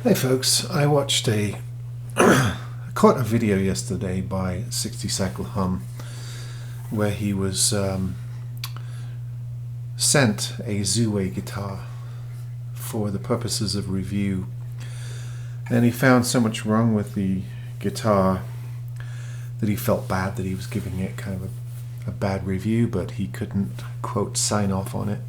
Hey folks, I watched caught a video yesterday by 60 Cycle Hum where he was sent a Zue guitar for the purposes of review, and he found so much wrong with the guitar that he felt bad that he was giving it kind of a bad review, but he couldn't, quote, sign off on it.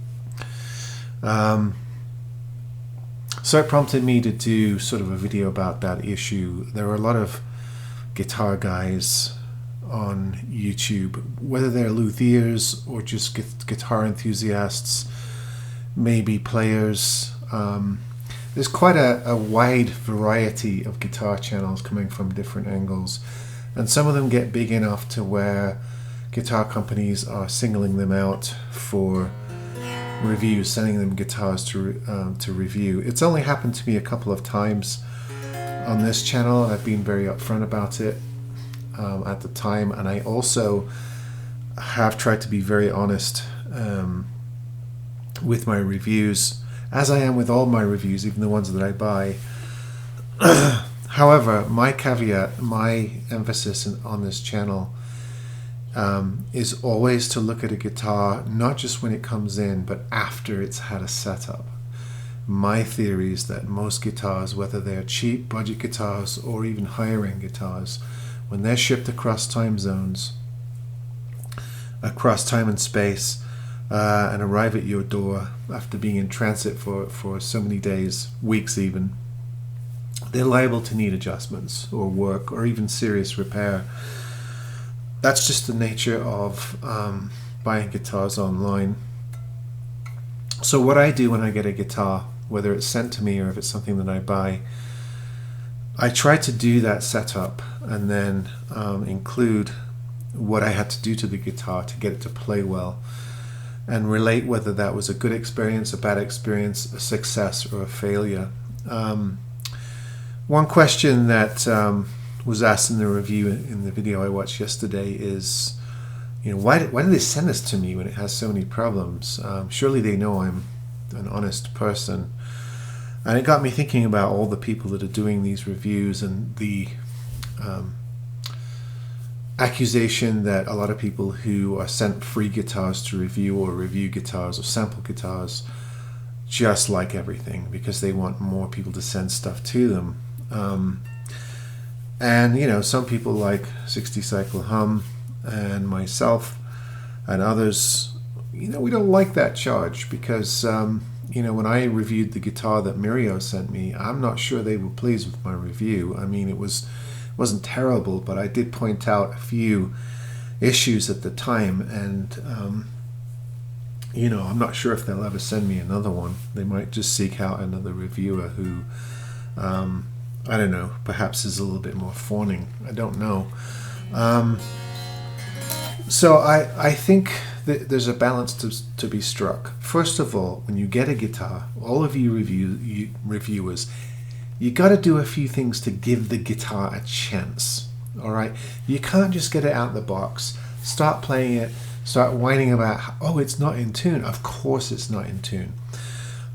So it prompted me to do sort of a video about that issue. There are a lot of guitar guys on YouTube, whether they're luthiers or just guitar enthusiasts, maybe players. There's quite a wide variety of guitar channels coming from different angles, and some of them get big enough to where guitar companies are singling them out for reviews, sending them guitars to review. It's only happened to me a couple of times on this channel. I've been very upfront about it at the time, and I also have tried to be very honest with my reviews, as I am with all my reviews, even the ones that I buy. However, my caveat, my emphasis on this channel is always to look at a guitar not just when it comes in, but after it's had a setup. My theory is that most guitars, whether they're cheap budget guitars or even higher end guitars, when they're shipped across time zones, across time and space, and arrive at your door after being in transit for so many days, weeks even, they're liable to need adjustments or work or even serious repair. That's just the nature of buying guitars online. So what I do when I get a guitar, whether it's sent to me or if it's something that I buy, I try to do that setup and then include what I had to do to the guitar to get it to play well, and relate whether that was a good experience, a bad experience, a success, or a failure. One question that was asked in the review in the video I watched yesterday is, why did they send this to me when it has so many problems? Surely they know I'm an honest person. And it got me thinking about all the people that are doing these reviews and the accusation that a lot of people who are sent free guitars to review, or review guitars or sample guitars, just like everything because they want more people to send stuff to them. And some people like 60 Cycle Hum and myself and others, we don't like that charge because when I reviewed the guitar that Mirio sent me, I'm not sure they were pleased with my review. I mean, it wasn't terrible, but I did point out a few issues at the time, and I'm not sure if they'll ever send me another one. They might just seek out another reviewer who I don't know, perhaps is a little bit more fawning. I don't know. So I think that there's a balance to be struck. First of all, when you get a guitar, all of you reviewers, you got to do a few things to give the guitar a chance. All right, you can't just get it out of the box, start playing it, start whining about, oh, it's not in tune. Of course it's not in tune,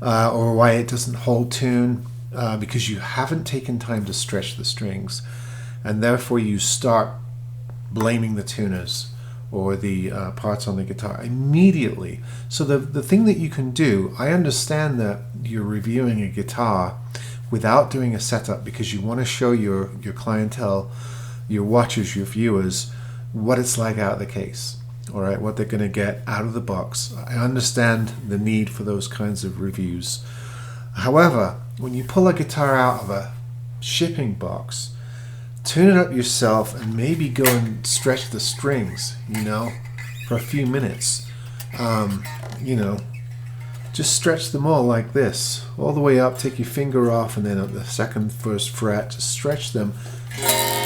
or why it doesn't hold tune. Because you haven't taken time to stretch the strings, and therefore you start blaming the tuners or the parts on the guitar immediately. So the thing that you can do, I understand that you're reviewing a guitar without doing a setup because you want to show your clientele, your watchers, your viewers, what it's like out of the case, all right, what they're going to get out of the box. I understand the need for those kinds of reviews. However, when you pull a guitar out of a shipping box, tune it up yourself and maybe go and stretch the strings, for a few minutes. Just stretch them all like this, all the way up, take your finger off, and then at the first fret, just stretch them.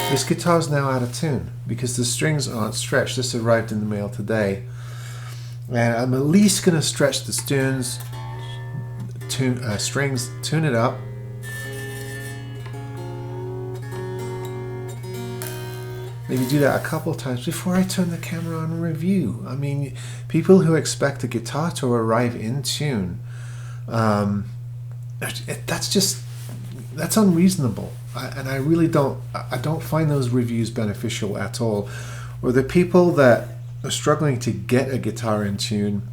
This guitar's now out of tune because the strings aren't stretched. This arrived in the mail today. And I'm at least going to stretch the strings, tune it up. Maybe do that a couple of times before I turn the camera on and review. I mean, people who expect a guitar to arrive in tune, that's that's unreasonable. And I really don't find those reviews beneficial at all. Or the people that are struggling to get a guitar in tune,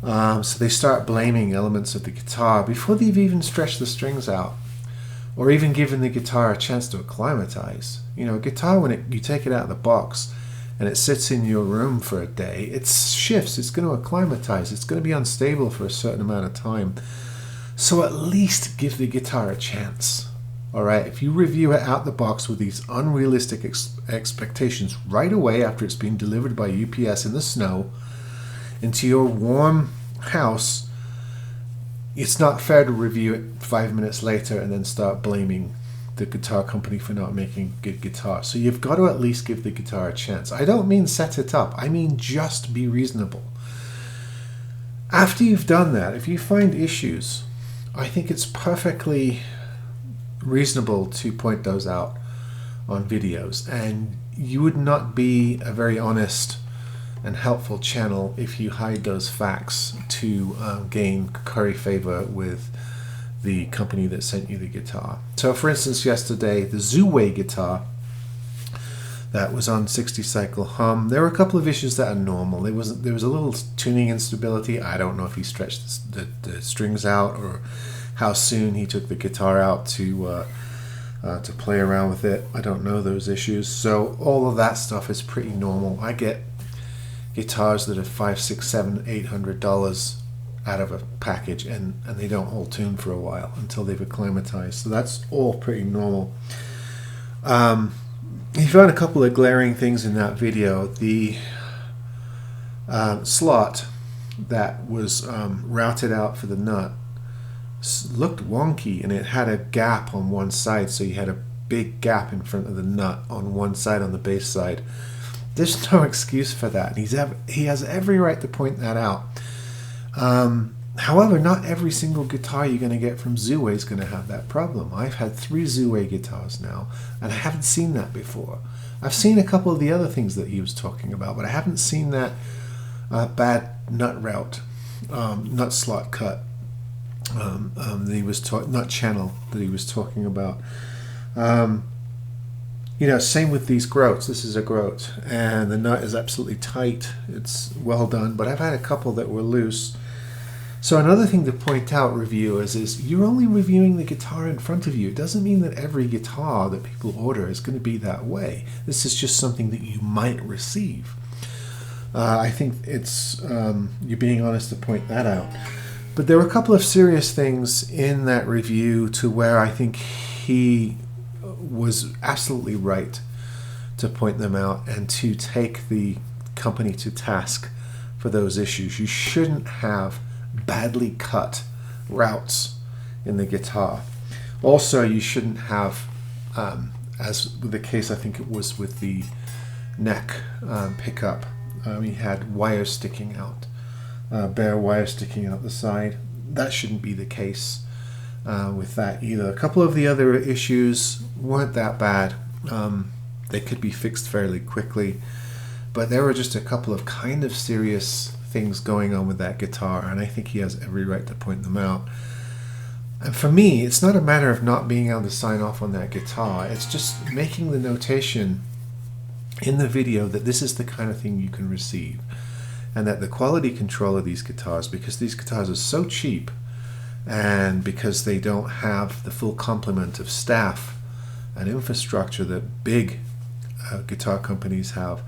so they start blaming elements of the guitar before they've even stretched the strings out, or even given the guitar a chance to acclimatize. You know, a guitar, when you take it out of the box and it sits in your room for a day, it shifts, it's going to acclimatize, it's going to be unstable for a certain amount of time. So at least give the guitar a chance. All right, if you review it out the box with these unrealistic expectations right away after it's been delivered by UPS in the snow into your warm house, it's not fair to review it 5 minutes later and then start blaming the guitar company for not making good guitar. So you've got to at least give the guitar a chance. I don't mean set it up. I mean just be reasonable. After you've done that, if you find issues, I think it's perfectly reasonable to point those out on videos, and you would not be a very honest and helpful channel if you hide those facts to gain curry favor with the company that sent you the guitar. So for instance, yesterday, the Zouwei guitar that was on 60 cycle hum, there were a couple of issues that are normal. There was a little tuning instability. I don't know if he stretched the strings out or how soon he took the guitar out to play around with it. I don't know those issues. So all of that stuff is pretty normal. I get guitars that are $500, $600, $700, $800 out of a package, and they don't hold tune for a while until they've acclimatized. So that's all pretty normal. He found a couple of glaring things in that video. The slot that was routed out for the nut looked wonky, and it had a gap on one side, so you had a big gap in front of the nut on one side, on the bass side. There's no excuse for that. He has every right to point that out. However, not every single guitar you're going to get from Zouwei is going to have that problem. I've had 3 Zouwei guitars now, and I haven't seen that before. I've seen a couple of the other things that he was talking about, but I haven't seen that bad nut route, nut slot cut that he was nut channel that he was talking about. Same with these groats. This is a groat, and the nut is absolutely tight. It's well done, but I've had a couple that were loose. So another thing to point out, reviewers, is you're only reviewing the guitar in front of you. It doesn't mean that every guitar that people order is going to be that way. This is just something that you might receive. I think it's you're being honest to point that out. But there were a couple of serious things in that review to where I think he was absolutely right to point them out and to take the company to task for those issues. You shouldn't have badly cut routes in the guitar. Also, you shouldn't have, as with the case I think it was with the neck pickup, he had wires sticking out, bare wires sticking out the side. That shouldn't be the case with that either. A couple of the other issues weren't that bad. They could be fixed fairly quickly, but there were just a couple of kind of serious things going on with that guitar, and I think he has every right to point them out. And for me, it's not a matter of not being able to sign off on that guitar. It's just making the notation in the video that this is the kind of thing you can receive, and that the quality control of these guitars, because these guitars are so cheap and because they don't have the full complement of staff and infrastructure that big guitar companies have,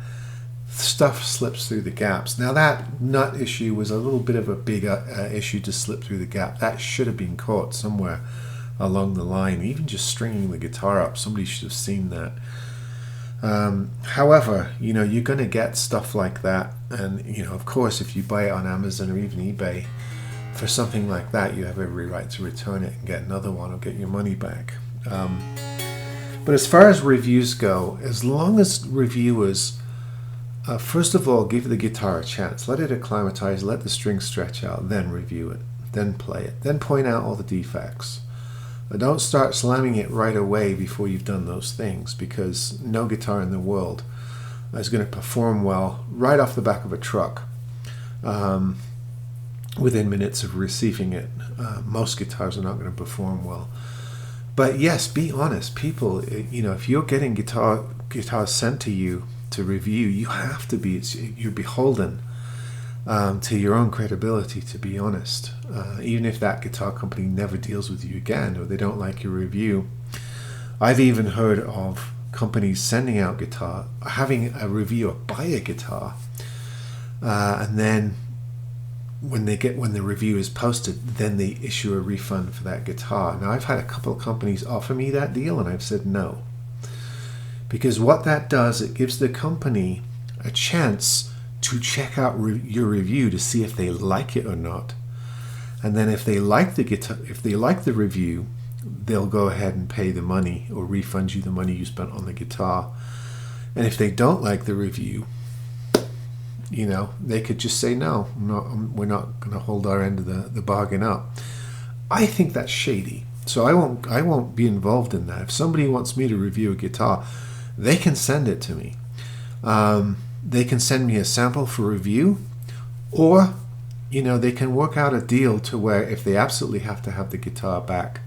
stuff slips through the gaps. Now that nut issue was a little bit of a big issue to slip through the gap. That should have been caught somewhere along the line. Even just stringing the guitar up, somebody should have seen that. However, you're going to get stuff like that, and of course, if you buy it on Amazon or even eBay for something like that, you have every right to return it and get another one or get your money back. But as far as reviews go, as long as reviewers first of all, give the guitar a chance. Let it acclimatize, let the strings stretch out, then review it, then play it, then point out all the defects. Don't start slamming it right away before you've done those things, because no guitar in the world is going to perform well right off the back of a truck within minutes of receiving it. Most guitars are not going to perform well. But yes, be honest, people. If you're getting guitars sent to you to review, you have to be. You're beholden to your own credibility, to be honest. Even if that guitar company never deals with you again, or they don't like your review. I've even heard of companies sending out guitar, having a reviewer buy a guitar, and then when the review is posted, then they issue a refund for that guitar. Now, I've had a couple of companies offer me that deal, and I've said no, because what that does, it gives the company a chance to check out your review to see if they like it or not, and then if they like the guitar, if they like the review, they'll go ahead and pay the money or refund you the money you spent on the guitar. And if they don't like the review, they could just say no. We're not going to hold our end of the bargain up. I think that's shady, so I won't be involved in that. If somebody wants me to review a guitar, they can send it to me. They can send me a sample for review, or they can work out a deal to where if they absolutely have to have the guitar back,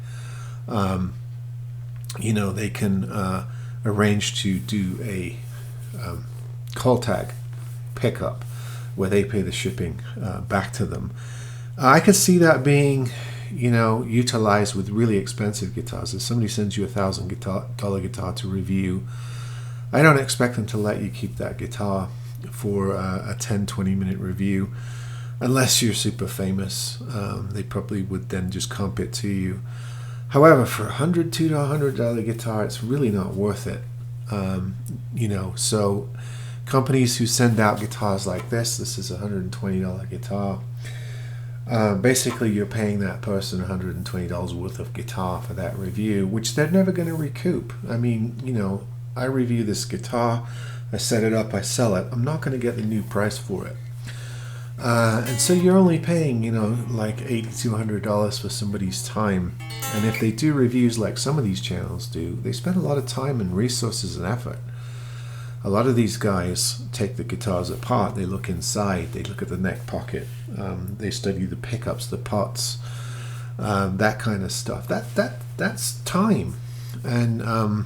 they can arrange to do a call tag pickup where they pay the shipping back to them. I could see that being utilized with really expensive guitars. If somebody sends you $1,000 guitar to review, I don't expect them to let you keep that guitar for a 10-20 minute review unless you're super famous. They probably would then just comp it to you. However, for $100 to $100 guitar, it's really not worth it. So companies who send out guitars like this is a $120 guitar. Basically, you're paying that person $120 worth of guitar for that review, which they're never going to recoup. I mean, I review this guitar, I set it up, I sell it. I'm not going to get the new price for it. And so you're only paying, like $80 to $100 for somebody's time. And if they do reviews like some of these channels do, they spend a lot of time and resources and effort. A lot of these guys take the guitars apart, they look inside, they look at the neck pocket, they study the pickups, the pots, that kind of stuff. That's time. And,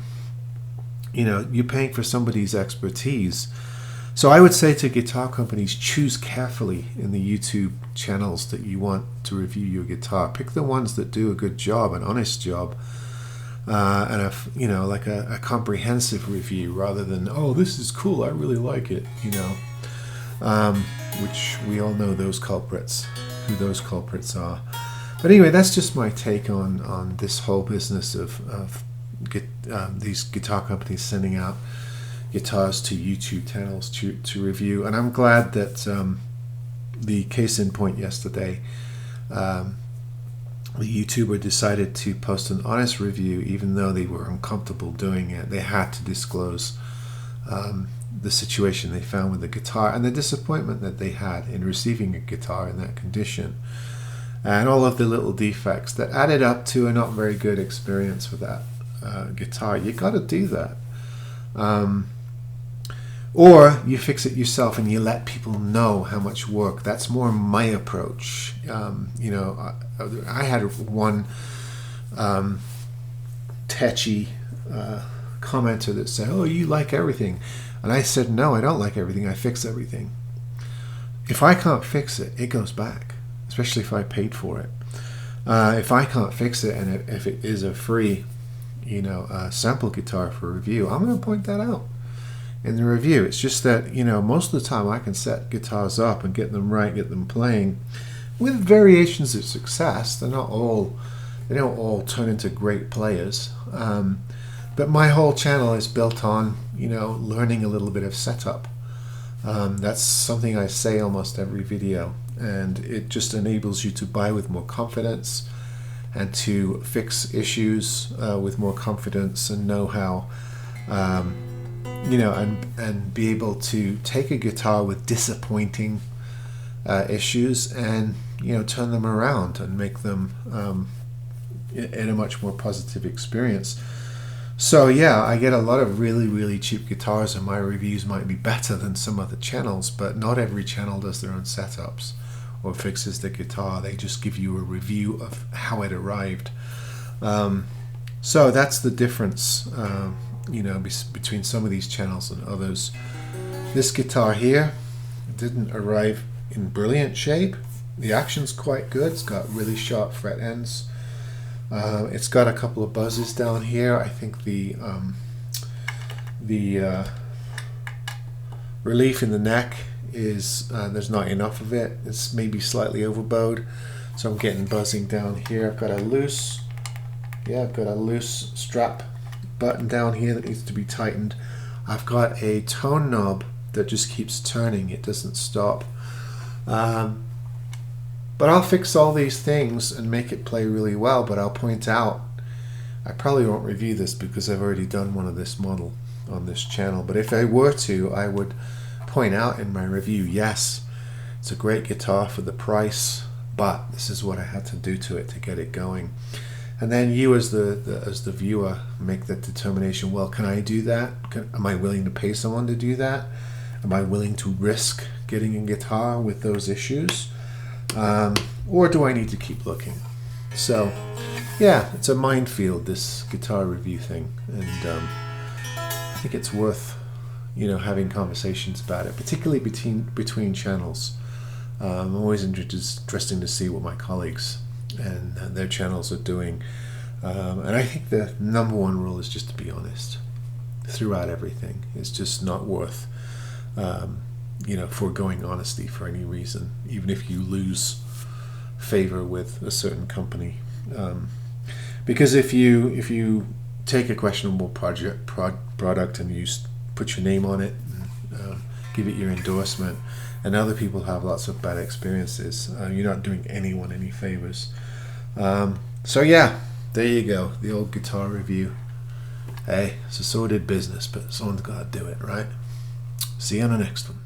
you're paying for somebody's expertise. So I would say to guitar companies, choose carefully in the YouTube channels that you want to review your guitar. Pick the ones that do a good job, an honest job, and a comprehensive review rather than, oh, this is cool, I really like it, which we all know who those culprits are. But anyway, that's just my take on this whole business of these guitar companies sending out guitars to YouTube channels to review. And I'm glad that the case in point yesterday, the YouTuber decided to post an honest review, even though they were uncomfortable doing it. They had to disclose the situation they found with the guitar and the disappointment that they had in receiving a guitar in that condition, and all of the little defects that added up to a not very good experience with that guitar. You got to do that. Or you fix it yourself and you let people know how much work. That's more my approach. I had one tetchy commenter that said, oh, you like everything. And I said, no, I don't like everything. I fix everything. If I can't fix it, it goes back, especially if I paid for it. If I can't fix it, and if it is a free sample guitar for review, I'm going to point that out in the review. It's just that, most of the time I can set guitars up and get them right, get them playing with variations of success. They don't all turn into great players. But my whole channel is built on, learning a little bit of setup. That's something I say almost every video, and it just enables you to buy with more confidence and to fix issues with more confidence and know how, and be able to take a guitar with disappointing issues and, turn them around and make them in a much more positive experience. So yeah, I get a lot of really, really cheap guitars, and my reviews might be better than some other channels, but not every channel does their own setups or fixes the guitar. They just give you a review of how it arrived. So that's the difference, between some of these channels and others. This guitar here didn't arrive in brilliant shape. The action's quite good. It's got really sharp fret ends. It's got a couple of buzzes down here. I think the relief in the neck is there's not enough of it. It's maybe slightly overbowed, so I'm getting buzzing down here. I've got a loose strap button down here that needs to be tightened. I've got a tone knob that just keeps turning. It doesn't stop. But I'll fix all these things and make it play really well. But I'll point out, I probably won't review this because I've already done one of this model on this channel. But if I were to, I would point out in my review, yes, it's a great guitar for the price, but this is what I had to do to it to get it going. And then you as the viewer make that determination. Well, can I do that? Am I willing to pay someone to do that? Am I willing to risk getting a guitar with those issues? Or do I need to keep looking? So yeah, it's a minefield, this guitar review thing, and I think it's worth having conversations about it, particularly between channels. I'm always interesting to see what my colleagues and their channels are doing, and I think the number one rule is just to be honest throughout everything. It's just not worth foregoing honesty for any reason, even if you lose favor with a certain company, because if you take a questionable product and you put your name on it and give it your endorsement, and other people have lots of bad experiences, you're not doing anyone any favors. So yeah, there you go, the old guitar review. Hey, it's a sordid business, but someone's got to do it, right? See you on the next one.